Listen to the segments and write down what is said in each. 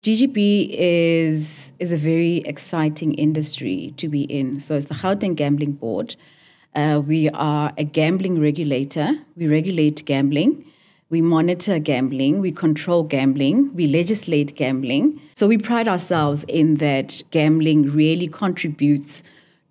GGB is a very exciting industry to be in. So it's the Gauteng Gambling Board. We are a gambling regulator. We regulate gambling. We monitor gambling. We control gambling. We legislate gambling. So we pride ourselves in that gambling really contributes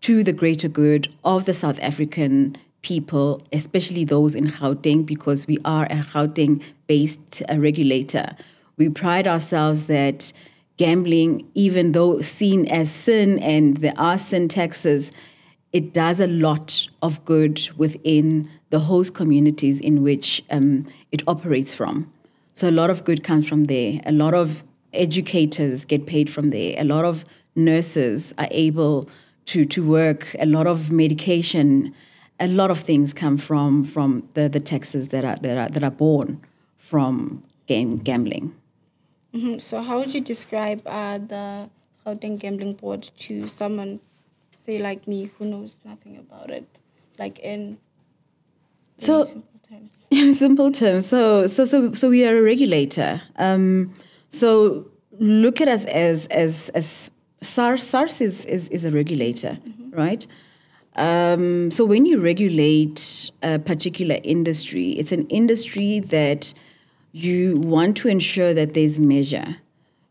to the greater good of the South African people, especially those in Gauteng, because we are a Gauteng-based regulator. We pride ourselves that gambling, even though seen as sin and there are sin taxes, it does a lot of good within the host communities in which it operates from. So a lot of good comes from there. A lot of educators get paid from there. A lot of nurses are able to work. A lot of medication, a lot of things come from the taxes that are born from gambling. Mm-hmm. So how would you describe the Gauteng Gambling Board to someone, say like me, who knows nothing about it, like in simple terms? In simple terms, so we are a regulator. So look at us as SARS is a regulator, mm-hmm. right? So when you regulate a particular industry, it's an industry that you want to ensure that there's measure.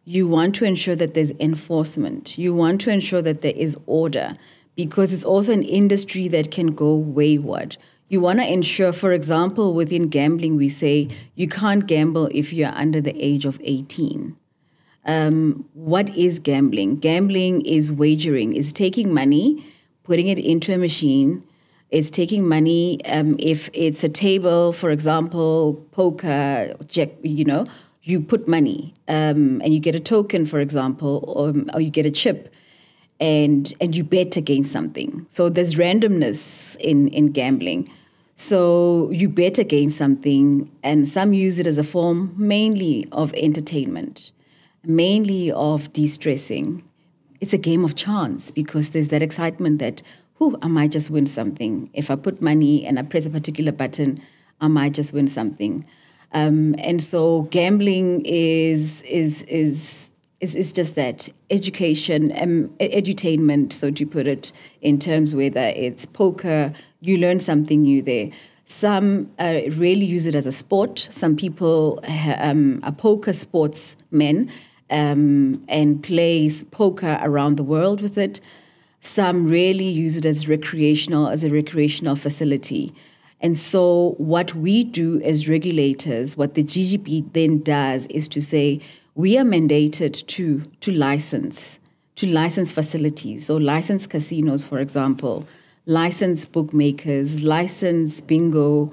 You want to ensure that there's enforcement. You want to ensure that there is order, because it's also an industry that can go wayward. You want to ensure, for example, within gambling, we say you can't gamble if you're under the age of 18. What is gambling? Gambling is wagering, is taking money, putting it into a machine. It's taking money. If it's a table, for example, poker, jack, you put money and you get a token, for example, or you get a chip, and you bet against something. So there's randomness in gambling. So you bet against something, and some use it as a form mainly of entertainment, mainly of de-stressing. It's a game of chance, because there's that excitement that, I might just win something. If I put money and I press a particular button, I might just win something. And so gambling is just that education, edutainment, so to put it, in terms whether it's poker, you learn something new there. Some really use it as a sport. Some people are poker sportsmen and play poker around the world with it. Some really use it as a recreational facility. And so what we do as regulators, what the GGB then does, is to say we are mandated to license facilities. So license casinos, for example, license bookmakers, license bingo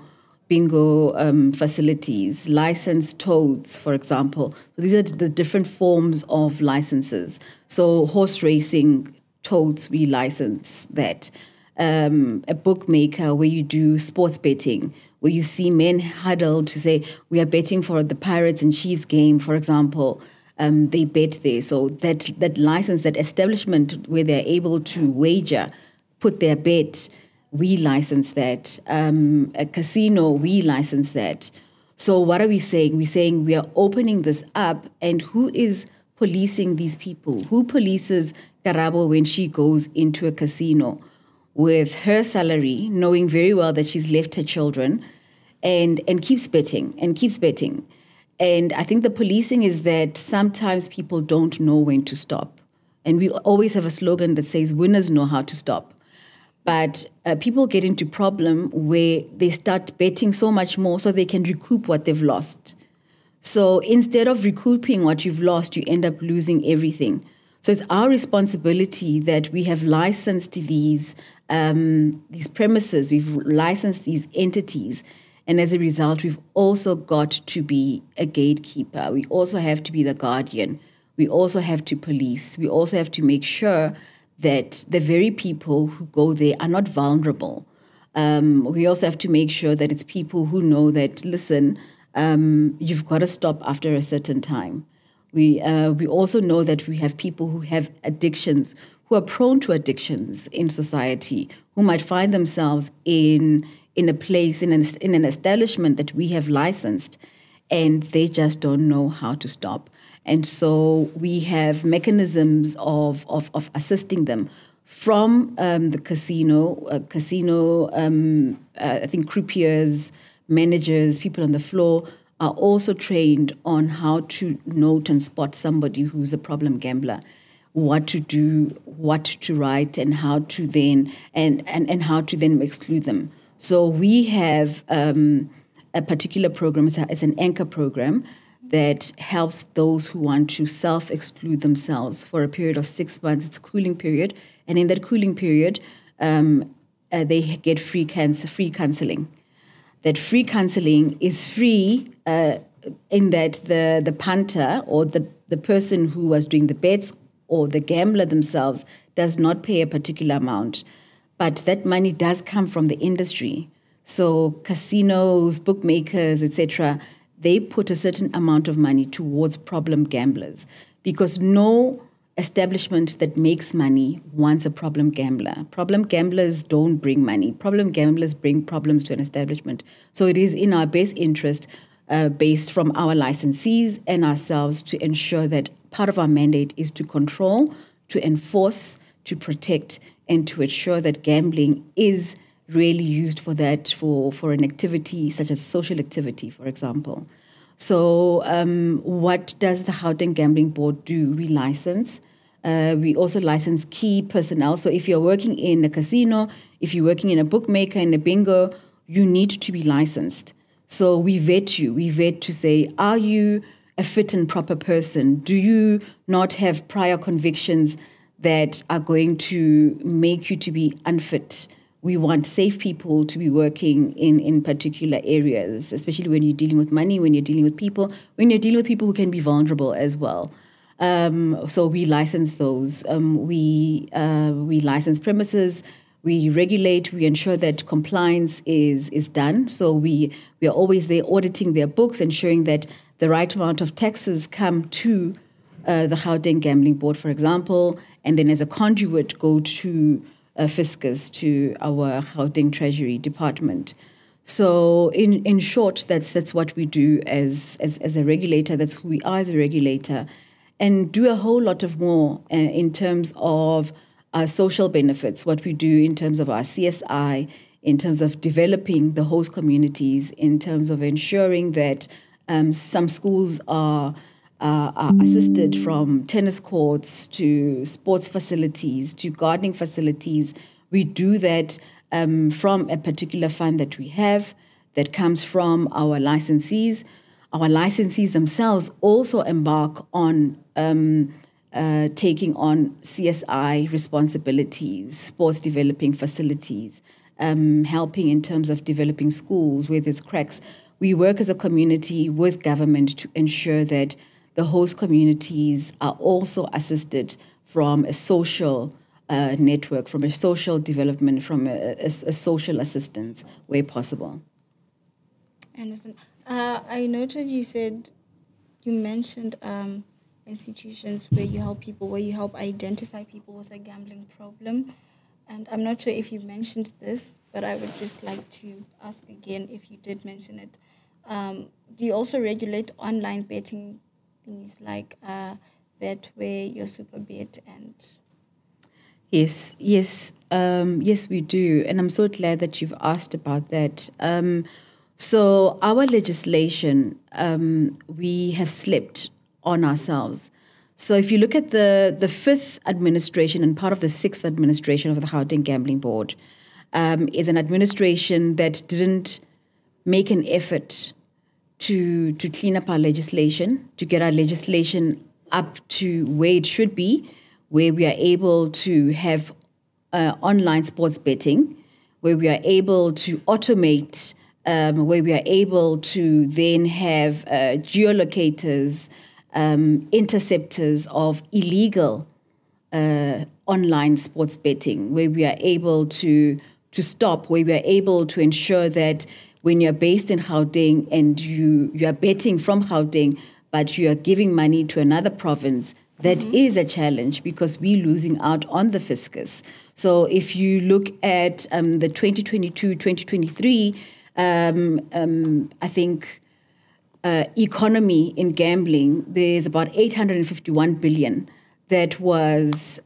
facilities, license toads, for example. So these are the different forms of licenses. So horse racing, toads, we license that. A bookmaker where you do sports betting, where you see men huddled to say, we are betting for the Pirates and Chiefs game, for example. They bet there. So that license, that establishment where they're able to wager, put their bet, we license that. A casino, we license that. So what are we saying? We're saying we are opening this up, and who is policing these people? Who polices Karabo when she goes into a casino with her salary, knowing very well that she's left her children, and keeps betting. And I think the policing is that sometimes people don't know when to stop. And we always have a slogan that says winners know how to stop. But people get into problem where they start betting so much more so they can recoup what they've lost. So instead of recouping what you've lost, you end up losing everything. So it's our responsibility that we have licensed these premises, we've licensed these entities, and as a result, we've also got to be a gatekeeper. We also have to be the guardian. We also have to police. We also have to make sure that the very people who go there are not vulnerable. We also have to make sure that it's people who know that, listen, you've got to stop after a certain time. We also know that we have people who have addictions, who are prone to addictions in society, who might find themselves in a place, in an establishment that we have licensed, and they just don't know how to stop. And so we have mechanisms of assisting them from the casino, I think croupiers, managers, people on the floor are also trained on how to note and spot somebody who's a problem gambler, what to do, what to write, and how to then and how to then exclude them. So we have a particular program. It's an anchor program that helps those who want to self-exclude themselves for a period of 6 months. It's a cooling period, and in that cooling period, they get free counseling. That free counseling is free in that the punter or the person who was doing the bets or the gambler themselves does not pay a particular amount. But that money does come from the industry. So casinos, bookmakers, etc., they put a certain amount of money towards problem gamblers because no establishment that makes money wants a problem gambler. Problem gamblers don't bring money. Problem gamblers bring problems to an establishment. So it is in our best interest, based from our licensees and ourselves, to ensure that part of our mandate is to control, to enforce, to protect, and to ensure that gambling is really used for that, for an activity such as social activity, for example. So what does the Gauteng Gambling Board do? We license. We also license key personnel. So if you're working in a casino, if you're working in a bookmaker, in a bingo, you need to be licensed. So we vet you. We vet to say, are you a fit and proper person? Do you not have prior convictions that are going to make you to be unfit? We want safe people to be working in particular areas, especially when you're dealing with money, when you're dealing with people, when you're dealing with people who can be vulnerable as well. So we license those. We license premises. We regulate. We ensure that compliance is done. So we are always there auditing their books, ensuring that the right amount of taxes come to the Gauteng Gambling Board, for example, and then as a conduit go to Fiscus, to our Gauteng Treasury Department. So in short, that's what we do as a regulator. That's who we are as a regulator, and do a whole lot of more in terms of our social benefits, what we do in terms of our CSI, in terms of developing the host communities, in terms of ensuring that some schools are assisted, from tennis courts to sports facilities to gardening facilities. We do that from a particular fund that we have that comes from our licensees. Our licensees themselves also embark on taking on CSI responsibilities, sports developing facilities, helping in terms of developing schools where there's cracks. We work as a community with government to ensure that the host communities are also assisted from a social network, from a social development, from a social assistance where possible. I understand. I noted you mentioned institutions where you help people, where you help identify people with a gambling problem. And I'm not sure if you mentioned this, but I would just like to ask again if you did mention it. Do you also regulate online betting, things like Betway, your Superbet, and... Yes, we do. And I'm so glad that you've asked about that. So our legislation, we have slept on ourselves. So if you look at the fifth administration and part of the sixth administration of the Gauteng Gambling Board, is an administration that didn't make an effort to clean up our legislation, to get our legislation up to where it should be, where we are able to have online sports betting, where we are able to automate, where we are able to then have geolocators, interceptors of illegal online sports betting, where we are able to stop, where we are able to ensure that when you're based in Gauteng and you are betting from Gauteng, but you are giving money to another province, that is a challenge because we're losing out on the fiscus. So if you look at the 2022-2023, I think economy in gambling, there's about 851 billion that was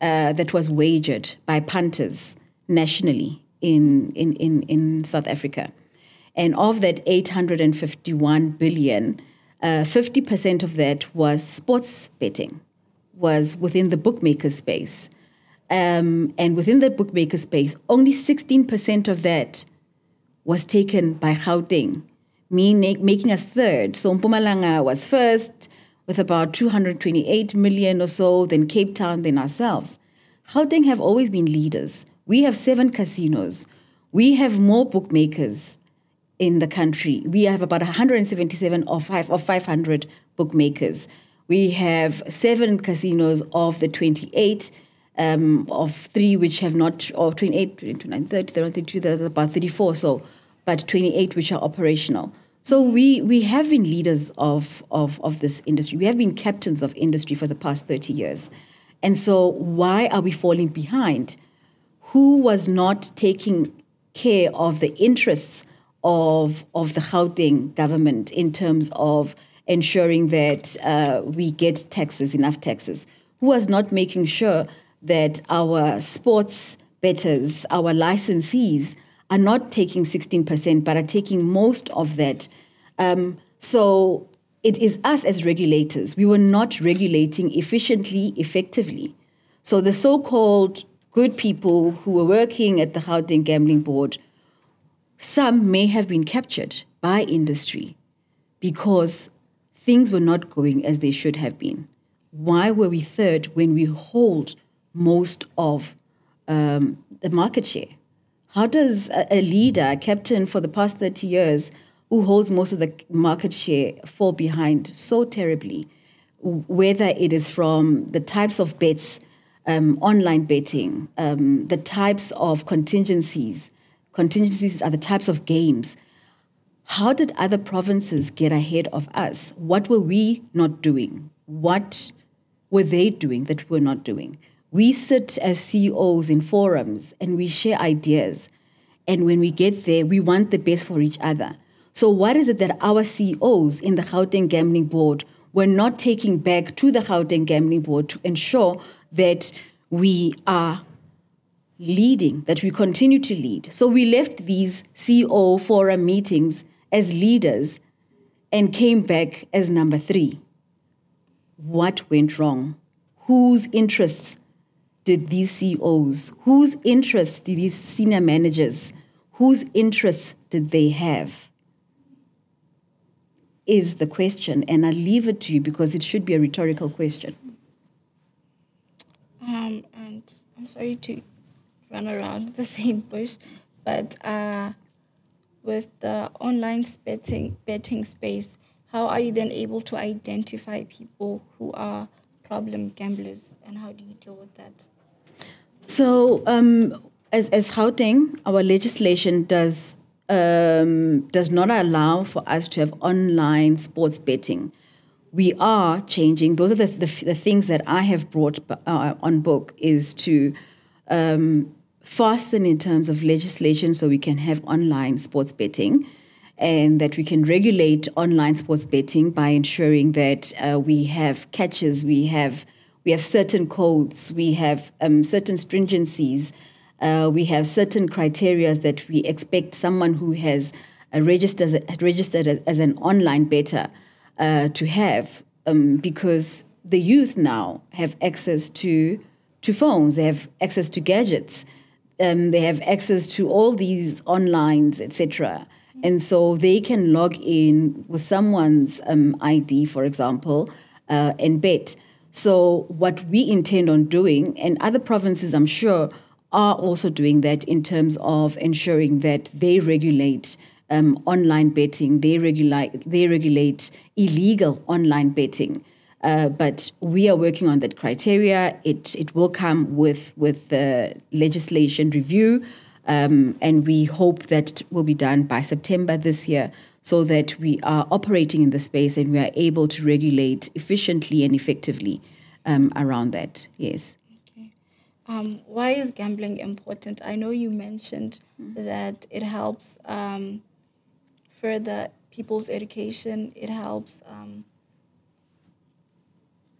wagered by punters nationally in South Africa. And of that 851 billion, 50% of that was sports betting, was within the bookmaker space. And within the bookmaker space, only 16% of that was taken by Gauteng, making us third. So Mpumalanga was first with about 228 million or so, then Cape Town, then ourselves. Gauteng have always been leaders. We have 7 casinos. We have more bookmakers in the country. We have about 177 of 500 bookmakers. We have 7 casinos of the 28, of 3 which have not, or 28, 29, 30, 32, there's about 34 so, but 28 which are operational. So we have been leaders of this industry. We have been captains of industry for the past 30 years. And so why are we falling behind? Who was not taking care of the interests of the Gauteng government in terms of ensuring that we get taxes, enough taxes? Who was not making sure that our sports bettors, our licensees, are not taking 16%, but are taking most of that? So it is us as regulators. We were not regulating efficiently, effectively. So the so-called good people who were working at the Gauteng Gambling Board, some may have been captured by industry because things were not going as they should have been. Why were we third when we hold most of the market share? How does a leader, a captain for the past 30 years, who holds most of the market share, fall behind so terribly? Whether it is from the types of bets, online betting, the types of contingencies. Contingencies are the types of games. How did other provinces get ahead of us? What were we not doing? What were they doing that we're not doing? We sit as CEOs in forums and we share ideas. And when we get there, we want the best for each other. So what is it that our CEOs in the Gauteng Gambling Board were not taking back to the Gauteng Gambling Board to ensure that we are leading, that we continue to lead? So we left these CEO forum meetings as leaders and came back as number 3. What went wrong? Whose interests did these CEOs, whose interests did these senior managers, whose interests did they have? Is the question, and I'll leave it to you because it should be a rhetorical question. And I'm sorry to run around the same bush, but with the online betting space, how are you then able to identify people who are problem gamblers, and how do you deal with that? So, as Gauteng, our legislation does not allow for us to have online sports betting. We are changing. Those are the things that I have brought on book, is to fasten in terms of legislation so we can have online sports betting, and that we can regulate online sports betting by ensuring that we have catches, we have certain codes, we have certain stringencies, we have certain criteria that we expect someone who has registered as an online bettor to have, because the youth now have access to phones, they have access to gadgets, they have access to all these onlines, etc. And so they can log in with someone's ID, for example, and bet. So what we intend on doing, and other provinces I'm sure are also doing that in terms of ensuring that they regulate online betting, they regulate illegal online betting. But we are working on that criteria. It will come with the legislation review, and we hope that it will be done by September this year, so that we are operating in the space and we are able to regulate efficiently and effectively around that. Yes. Okay. Why is gambling important? I know you mentioned that it helps further people's education. It helps.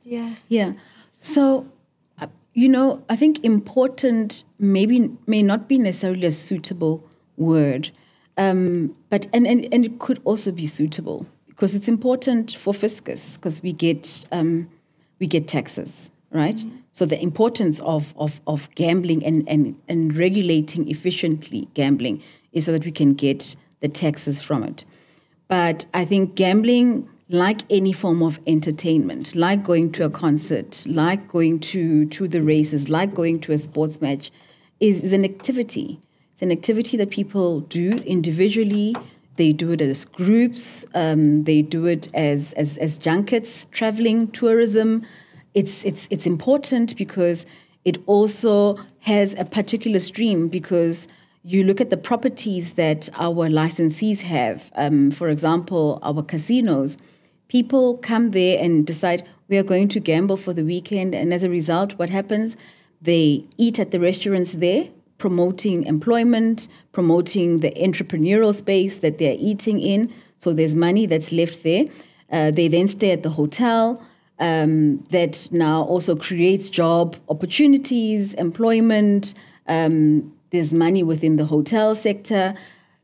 Yeah. So, I think important may not be necessarily a suitable word, but and it could also be suitable because it's important for fiscus because we get taxes, right? Mm-hmm. So the importance of gambling and regulating efficiently gambling is so that we can get the taxes from it. But I think gambling, like any form of entertainment, like going to a concert, like going to the races, like going to a sports match, is an activity. It's an activity that people do individually. They do it as groups. They do it as junkets, traveling, tourism. It's important because it also has a particular stream because you look at the properties that our licensees have. For example, our casinos. People come there and decide we are going to gamble for the weekend. And as a result, what happens? They eat at the restaurants there, promoting employment, promoting the entrepreneurial space that they're eating in. So there's money that's left there. They then stay at the hotel that now also creates job opportunities, employment. There's money within the hotel sector.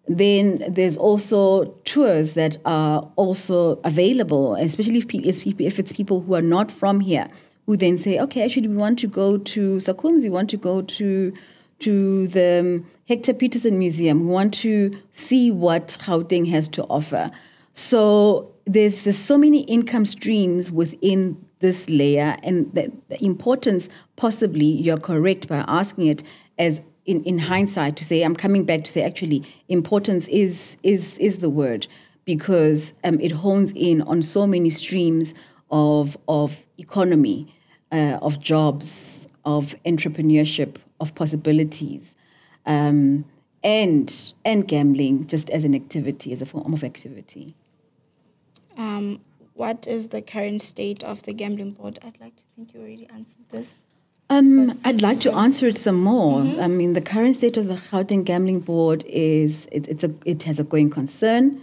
Then there's also tours that are also available, especially if it's people who are not from here, who then say, okay, actually we want to go to Sakums, we want to go to the Hector Peterson Museum, we want to see what Gauteng has to offer. So there's so many income streams within this layer, and the importance, possibly you're correct by asking it as in hindsight to say, I'm coming back to say, actually, importance is the word because it hones in on so many streams of economy, of jobs, of entrepreneurship, of possibilities, and gambling just as an activity, as a form of activity. What is the current state of the gambling board? I'd like to think you already answered this. I'd like to answer it some more. Mm-hmm. I mean, the current state of the Gauteng Gambling Board is it has a going concern.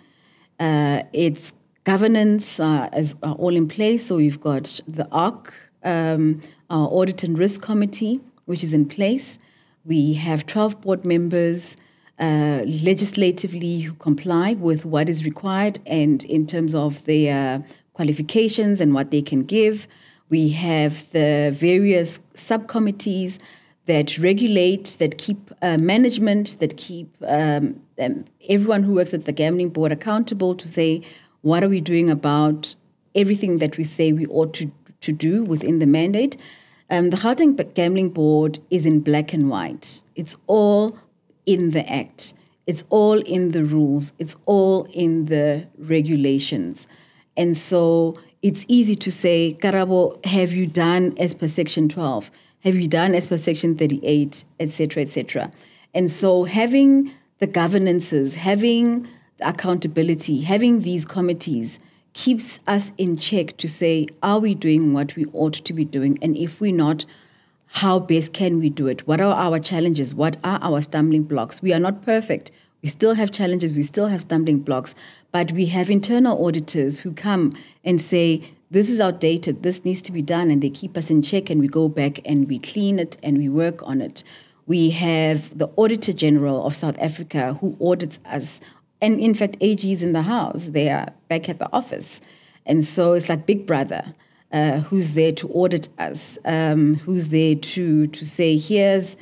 Its governance are all in place. So we've got the ARC, our Audit and Risk Committee, which is in place. We have 12 board members legislatively who comply with what is required and in terms of their qualifications and what they can give. We have the various subcommittees that regulate, that keep management, that keep everyone who works at the gambling board accountable to say, what are we doing about everything that we say we ought to do within the mandate? The Gauteng Gambling Board is in black and white. It's all in the Act. It's all in the rules. It's all in the regulations. And so it's easy to say, Karabo, have you done as per Section 12? Have you done as per Section 38, et cetera, et cetera? And so having the governances, having the accountability, having these committees keeps us in check to say, are we doing what we ought to be doing? And if we're not, how best can we do it? What are our challenges? What are our stumbling blocks? We are not perfect. We still have challenges. We still have stumbling blocks. But we have internal auditors who come and say, this is outdated. This needs to be done. And they keep us in check and we go back and we clean it and we work on it. We have the Auditor General of South Africa who audits us. And in fact, AG's in the house. They are back at the office. And so it's like Big Brother. Who's there to audit us, who's there to say, here's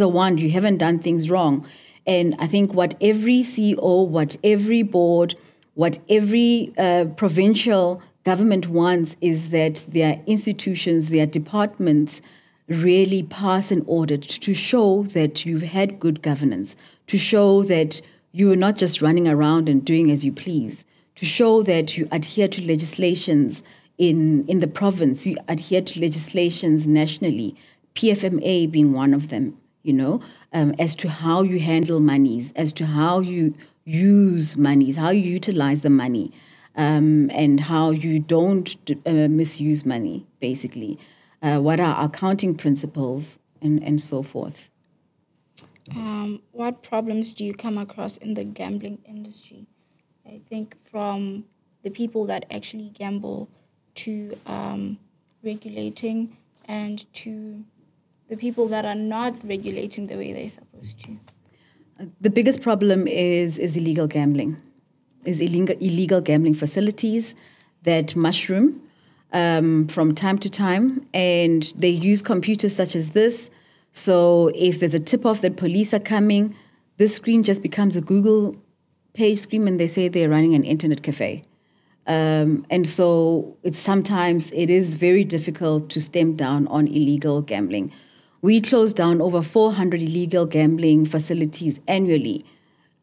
a wand, you haven't done things wrong. And I think what every CEO, what every board, what every provincial government wants is that their institutions, their departments really pass an audit to show that you've had good governance, to show that you are not just running around and doing as you please, to show that you adhere to legislations in the province, you adhere to legislations nationally, PFMA being one of them, as to how you handle monies, as to how you use monies, how you utilize the money, and how you don't misuse money, basically. What are accounting principles and so forth. What problems do you come across in the gambling industry? I think, from the people that actually gamble to regulating, and to the people that are not regulating the way they're supposed to? The biggest problem is illegal gambling, is illegal gambling facilities that mushroom from time to time, and they use computers such as this. So if there's a tip-off that police are coming, this screen just becomes a Google page screen, and they say they're running an internet cafe. And so sometimes it is very difficult to stamp down on illegal gambling. We close down over 400 illegal gambling facilities annually.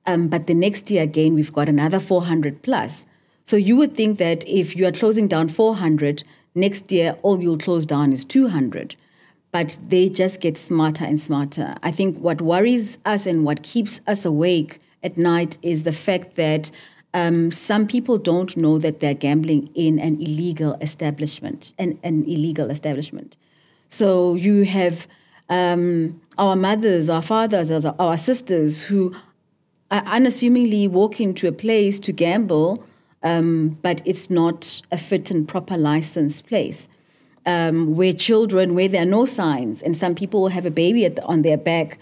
But the next year, again, we've got another 400 plus. So you would think that if you are closing down 400, next year all you'll close down is 200. But they just get smarter and smarter. I think what worries us and what keeps us awake at night is the fact that some people don't know that they're gambling in an illegal establishment, an illegal establishment. So you have our mothers, our fathers, our sisters who unassumingly walk into a place to gamble, but it's not a fit and proper licensed place. Where there are no signs, and some people will have a baby on their back,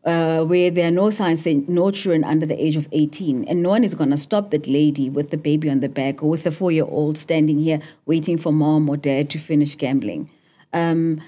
where there are no signs saying no children under the age of 18. And no one is going to stop that lady with the baby on the back, or with a 4-year-old standing here waiting for mom or dad to finish gambling. And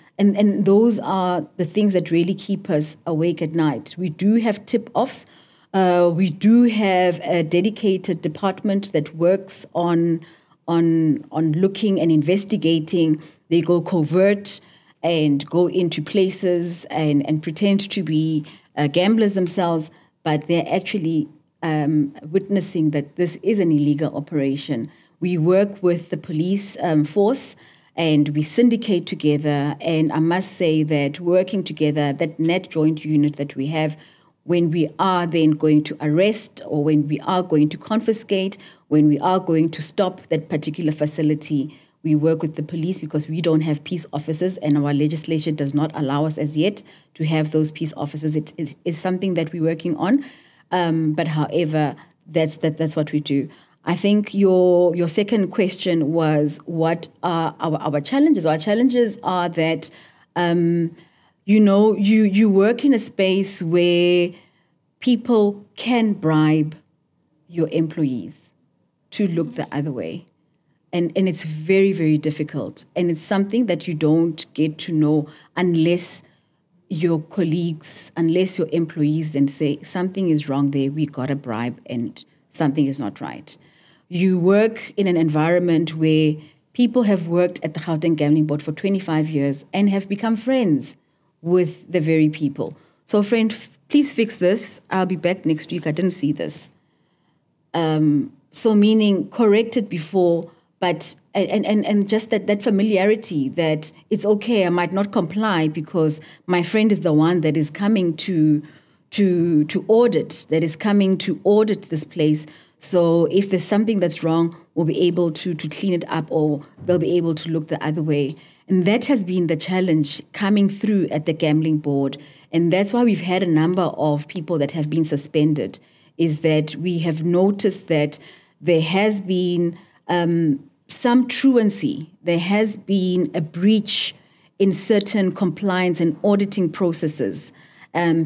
those are the things that really keep us awake at night. We do have tip-offs. We do have a dedicated department that works on looking and investigating. They go covert and go into places and pretend to be gamblers themselves, but they're actually witnessing that this is an illegal operation. We work with the police force, and we syndicate together. And I must say that working together, that net joint unit that we have, when we are then going to arrest, or when we are going to confiscate, when we are going to stop that particular facility, we work with the police, because we don't have peace officers, and our legislation does not allow us as yet to have those peace officers. It is something that we're working on. But however, that's what we do. I think your second question was, what are our challenges? Our challenges are that, you work in a space where people can bribe your employees to look the other way. And it's very, very difficult. And it's something that you don't get to know unless your colleagues, unless your employees then say, something is wrong there, we got a bribe and something is not right. You work in an environment where people have worked at the Gauteng Gambling Board for 25 years and have become friends with the very people. So, friend, please fix this. I'll be back next week. I didn't see this. So meaning correct it before, but and just that familiarity that it's okay, I might not comply because my friend is the one that is coming to audit, that is coming to audit this place. So if there's something that's wrong, we'll be able to clean it up, or they'll be able to look the other way. And that has been the challenge coming through at the gambling board. And that's why we've had a number of people that have been suspended, is that we have noticed that there has been some truancy. There has been a breach in certain compliance and auditing processes.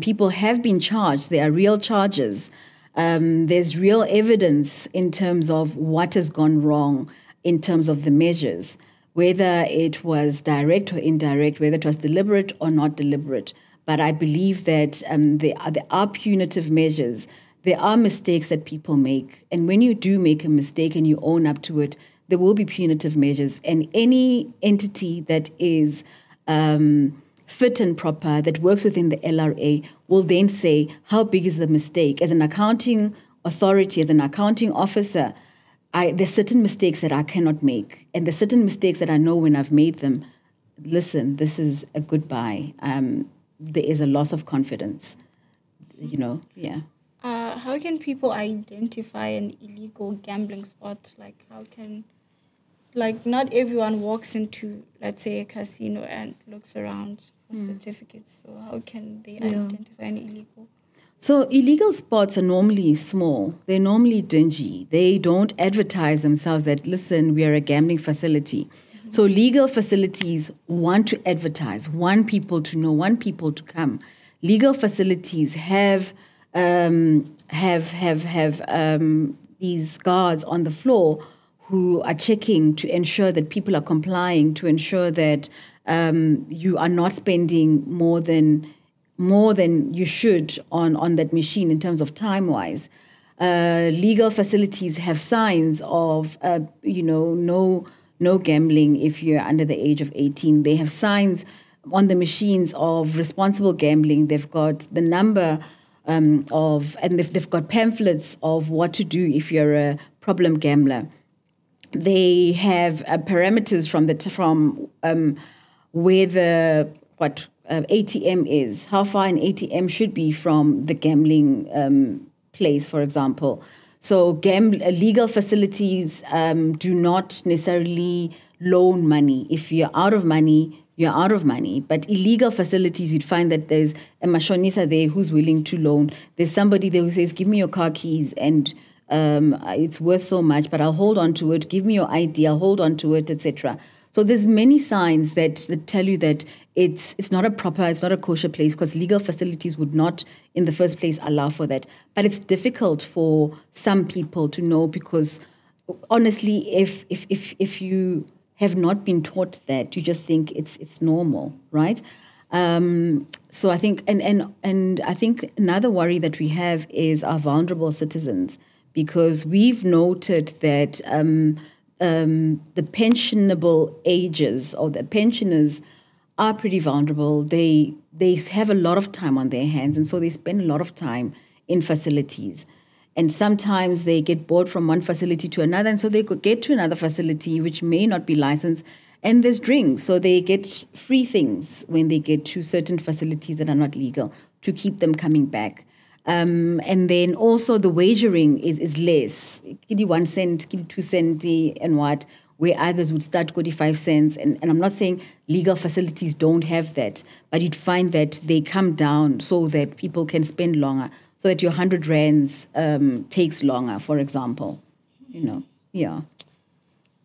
People have been charged. There are real charges. There's real evidence in terms of what has gone wrong in terms of the measures, whether it was direct or indirect, whether it was deliberate or not deliberate. But I believe that there are punitive measures. There are mistakes that people make. And when you do make a mistake and you own up to it, there will be punitive measures. And any entity that is fit and proper, that works within the LRA, will then say, how big is the mistake? As an accounting authority, as an accounting officer, there's certain mistakes that I cannot make. And there's certain mistakes that I know when I've made them, listen, this is a goodbye. There is a loss of confidence, yeah. How can people identify an illegal gambling spot? Not everyone walks into, let's say, a casino and looks around for certificates. So how can they identify an illegal? So illegal spots are normally small. They're normally dingy. They don't advertise themselves that, listen, we are a gambling facility. So legal facilities want to advertise, want people to know, want people to come. Legal facilities have these guards on the floor who are checking to ensure that people are complying, to ensure that you are not spending more than you should on that machine in terms of time-wise. Legal facilities have signs of, no gambling if you're under the age of 18. They have signs on the machines of responsible gambling. They've got the number and they've got pamphlets of what to do if you're a problem gambler. They have parameters from where the ATM is, how far an ATM should be from the gambling place, for example. So legal facilities do not necessarily loan money. If you're out of money, you're out of money. But illegal facilities, you'd find that there's a mashonisa there who's willing to loan. There's somebody there who says, give me your car keys and it's worth so much, but I'll hold on to it. Give me your ID, I'll hold on to it, etc. So there's many signs that tell you that it's not a kosher place, because legal facilities would not, in the first place, allow for that. But it's difficult for some people to know, because honestly, if you have not been taught that, you just think it's normal, right? So I think and I think another worry that we have is our vulnerable citizens, because we've noted that the pensionable ages, or the pensioners, are pretty vulnerable. They have a lot of time on their hands, and so they spend a lot of time in facilities. And sometimes they get bored from one facility to another, and so they could get to another facility which may not be licensed, and there's drinks. So they get free things when they get to certain facilities that are not legal to keep them coming back. And then also the wagering is less. Give you 1 cent, give you 2 cents, and what, where others would start 45 cents. And I'm not saying legal facilities don't have that, but you'd find that they come down so that people can spend longer, so that your 100 rands takes longer, for example. Yeah.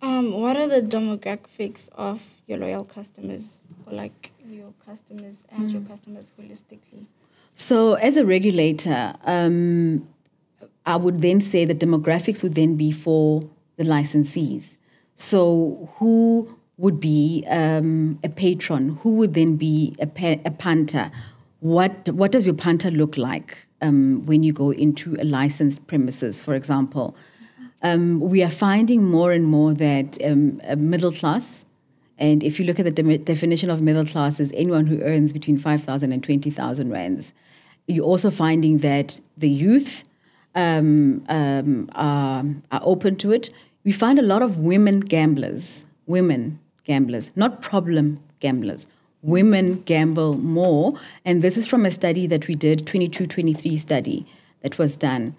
What are the demographics of your loyal customers, or like your customers and your customers holistically? So as a regulator, I would then say the demographics would then be for the licensees. So who would be a patron? Who would then be a punter? What does your punter look like when you go into a licensed premises, for example? We are finding more and more that a middle class, and if you look at the definition of middle class, is anyone who earns between 5,000 and 20,000 rands. You're also finding that the youth are open to it. We find a lot of women gamblers, not problem gamblers. Women gamble more, and this is from a study that we did, 22-23 study that was done.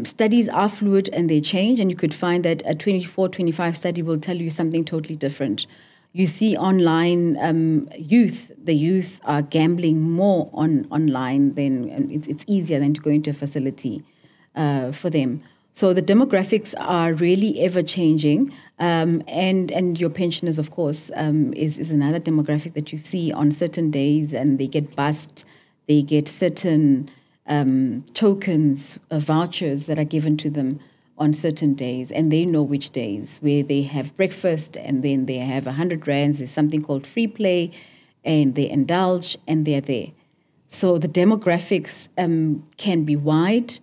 Studies are fluid and they change, and you could find that a 24-25 study will tell you something totally different. You see online the youth are gambling more online than it's easier than to go into a facility for them. So the demographics are really ever changing, and your pensioners, of course, is another demographic that you see on certain days, and they get bussed. They get certain tokens, vouchers that are given to them on certain days, and they know which days, where they have breakfast and then they have 100 rands. There's something called free play, and they indulge and they're there. So the demographics can be wide,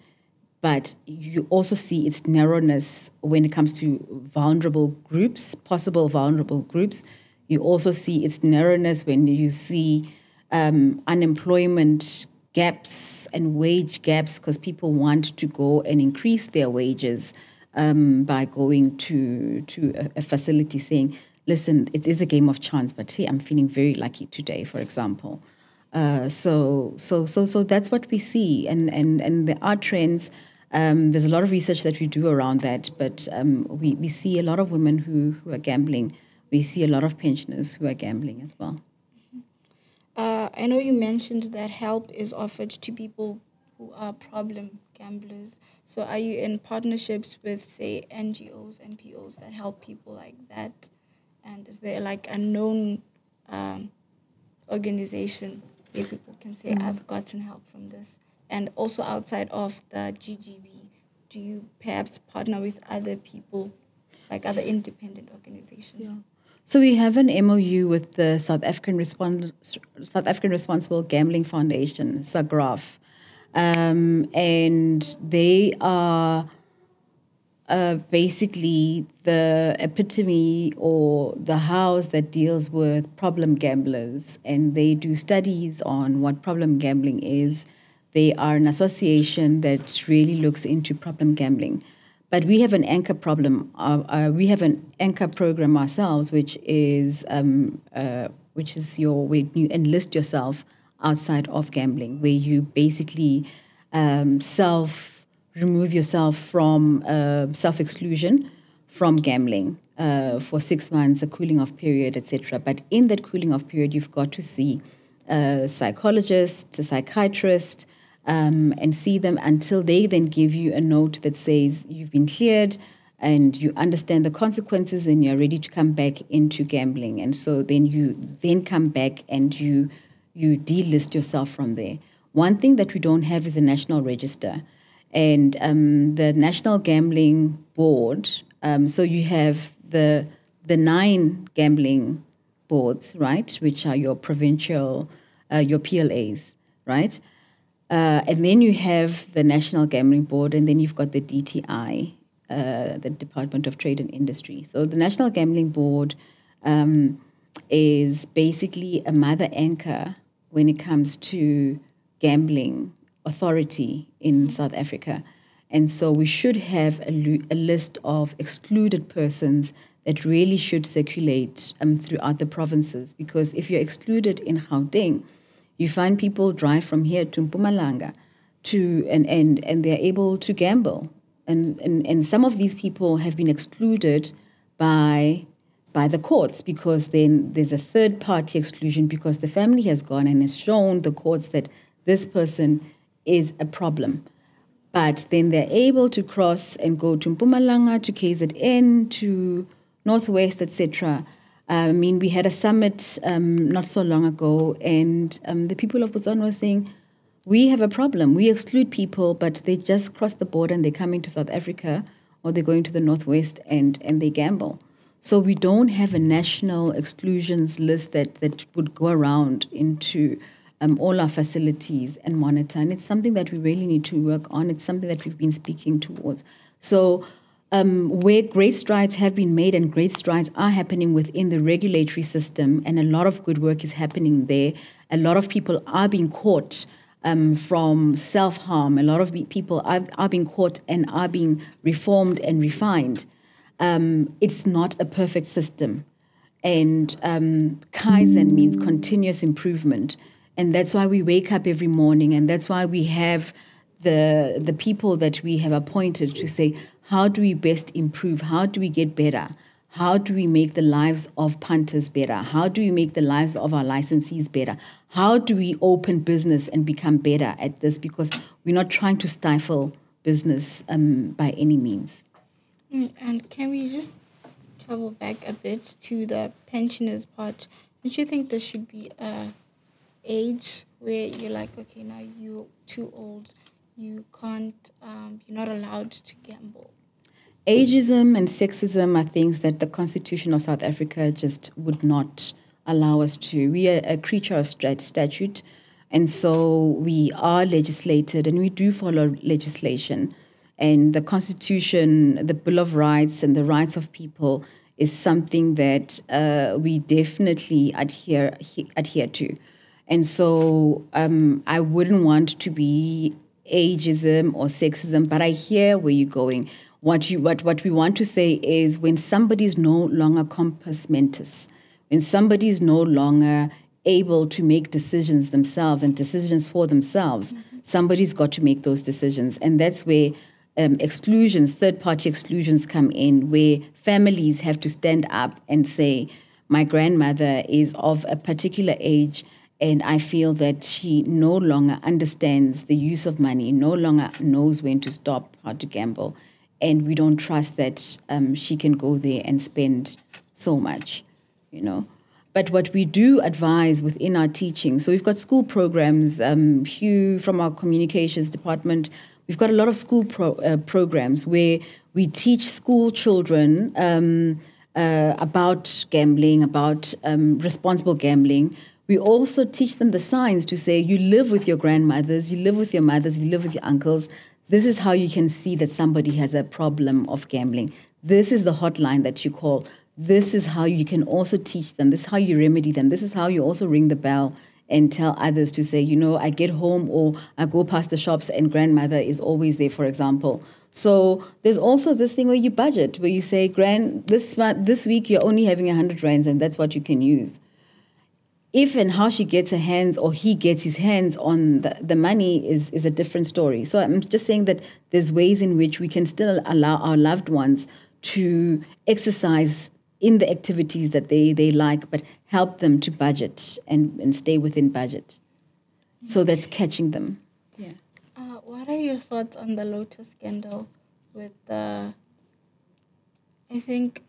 but you also see its narrowness when it comes to vulnerable groups, possible vulnerable groups. You also see its narrowness when you see unemployment gaps and wage gaps, because people want to go and increase their wages by going to a facility saying, listen, it is a game of chance, but hey, I'm feeling very lucky today, for example. So that's what we see, and there are trends. There's a lot of research that we do around that, but we see a lot of women who are gambling. We see a lot of pensioners who are gambling as well. I know you mentioned that help is offered to people who are problem gamblers. So are you in partnerships with, say, NGOs, NPOs that help people like that? And is there like a known organization where people can say, I've gotten help from this? And also outside of the GGB, do you perhaps partner with other people, like other independent organizations? Yeah. So we have an MOU with the South African Responsible Gambling Foundation, SAGRAF, and they are basically the epitome or the house that deals with problem gamblers, and they do studies on what problem gambling is. They are an association that really looks into problem gambling. But we have an anchor problem. We have an anchor program ourselves, which is where you enlist yourself outside of gambling, where you basically remove yourself from self-exclusion from gambling for 6 months, a cooling off period, etc. But in that cooling off period, you've got to see a psychologist, a psychiatrist, and see them until they then give you a note that says you've been cleared and you understand the consequences and you're ready to come back into gambling. And so then you come back and you delist yourself from there. One thing that we don't have is a national register. And the National Gambling Board, so you have the 9 gambling boards, right, which are your provincial, your PLAs, right? And then you have the National Gambling Board, and then you've got the DTI, the Department of Trade and Industry. So the National Gambling Board is basically a mother anchor when it comes to gambling authority in South Africa. And so we should have a list of excluded persons that really should circulate throughout the provinces, because if you're excluded in Gauteng, you find people drive from here to Mpumalanga and they're able to gamble. And some of these people have been excluded by the courts, because then there's a third party exclusion because the family has gone and has shown the courts that this person is a problem. But then they're able to cross and go to Mpumalanga, to KZN, to Northwest, etc. I mean, we had a summit not so long ago, and the people of Botswana were saying, we have a problem. We exclude people, but they just cross the border and they come into South Africa, or they're going to the Northwest and they gamble. So we don't have a national exclusions list that would go around into all our facilities and monitor. And it's something that we really need to work on. It's something that we've been speaking towards. So where great strides have been made and great strides are happening within the regulatory system, and a lot of good work is happening there. A lot of people are being caught from self-harm. A lot of people are being caught and are being reformed and refined. It's not a perfect system. And Kaizen means continuous improvement. And that's why we wake up every morning, and that's why we have the people that we have appointed to say, how do we best improve? How do we get better? How do we make the lives of punters better? How do we make the lives of our licensees better? How do we open business and become better at this? Because we're not trying to stifle business by any means. And can we just travel back a bit to the pensioners part? Don't you think there should be a age where you're like, okay, now you're too old, you can't, you're not allowed to gamble? Ageism and sexism are things that the Constitution of South Africa just would not allow us to. We are a creature of statute, and so we are legislated and we do follow legislation. And the Constitution, the Bill of Rights and the rights of people is something that we definitely adhere to. And so I wouldn't want to be ageism or sexism, but I hear where you're going. What we want to say is, when somebody is no longer compos mentis, when somebody is no longer able to make decisions themselves and decisions for themselves, somebody's got to make those decisions. And that's where exclusions, third-party exclusions come in, where families have to stand up and say, my grandmother is of a particular age And I feel that she no longer understands the use of money, no longer knows when to stop, how to gamble. And we don't trust that she can go there and spend so much, you know. But what we do advise within our teaching, so we've got school programs, Hugh from our communications department, we've got a lot of school programs where we teach school children about gambling, about responsible gambling. We also teach them the signs to say, you live with your grandmothers, you live with your mothers, you live with your uncles. This is how you can see that somebody has a problem of gambling. This is the hotline that you call. This is how you can also teach them. This is how you remedy them. This is how you also ring the bell and tell others to say, you know, I get home or I go past the shops and grandmother is always there, for example. So there's also this thing where you budget, where you say, this week you're only having 100 rands and that's what you can use. If and how she gets her hands or he gets his hands on the money is a different story. So I'm just saying that there's ways in which we can still allow our loved ones to exercise in the activities that they like, but help them to budget and stay within budget. So that's catching them. Yeah. What are your thoughts on the Lotto scandal with the... I think...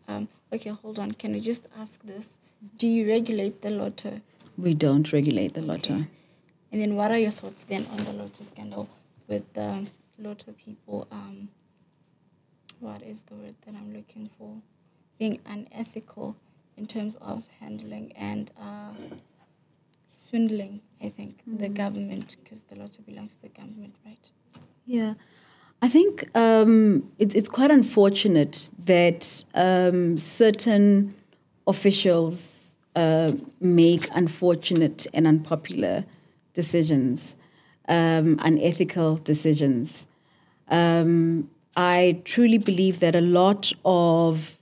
okay, hold on. Can I just ask this? Do you regulate the Lotto? We don't regulate the Lotto. Okay. And then what are your thoughts then on the Lotto scandal with the Lotto people, what is the word that I'm looking for? Being unethical in terms of handling and swindling, I think, the government, because the Lotto belongs to the government, right? Yeah. I think it's quite unfortunate that certain officials make unfortunate and unpopular decisions, unethical decisions. I truly believe that a lot of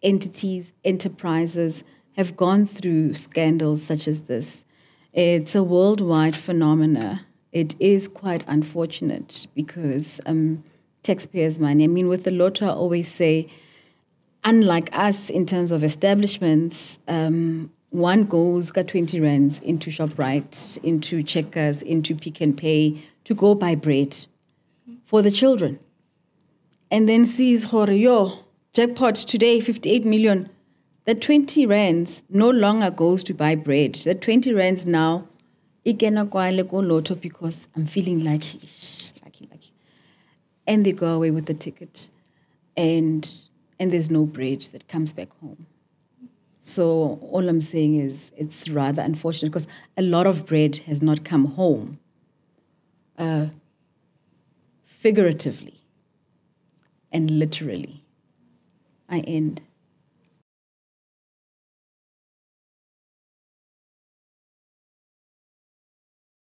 entities, enterprises have gone through scandals such as this. It's a worldwide phenomena. It is quite unfortunate because taxpayers' money. I mean, with the Lotto, I always say, unlike us in terms of establishments, one goes, got 20 rands into ShopRite, into Checkers, into Pick and Pay to go buy bread for the children. And then sees, yo, jackpot today, 58 million. That 20 rands no longer goes to buy bread. That 20 rands now, I cannot go Lotto because I'm feeling lucky. And they go away with the ticket. And there's no bread that comes back home. So all I'm saying is it's rather unfortunate because a lot of bread has not come home, figuratively and literally. I end.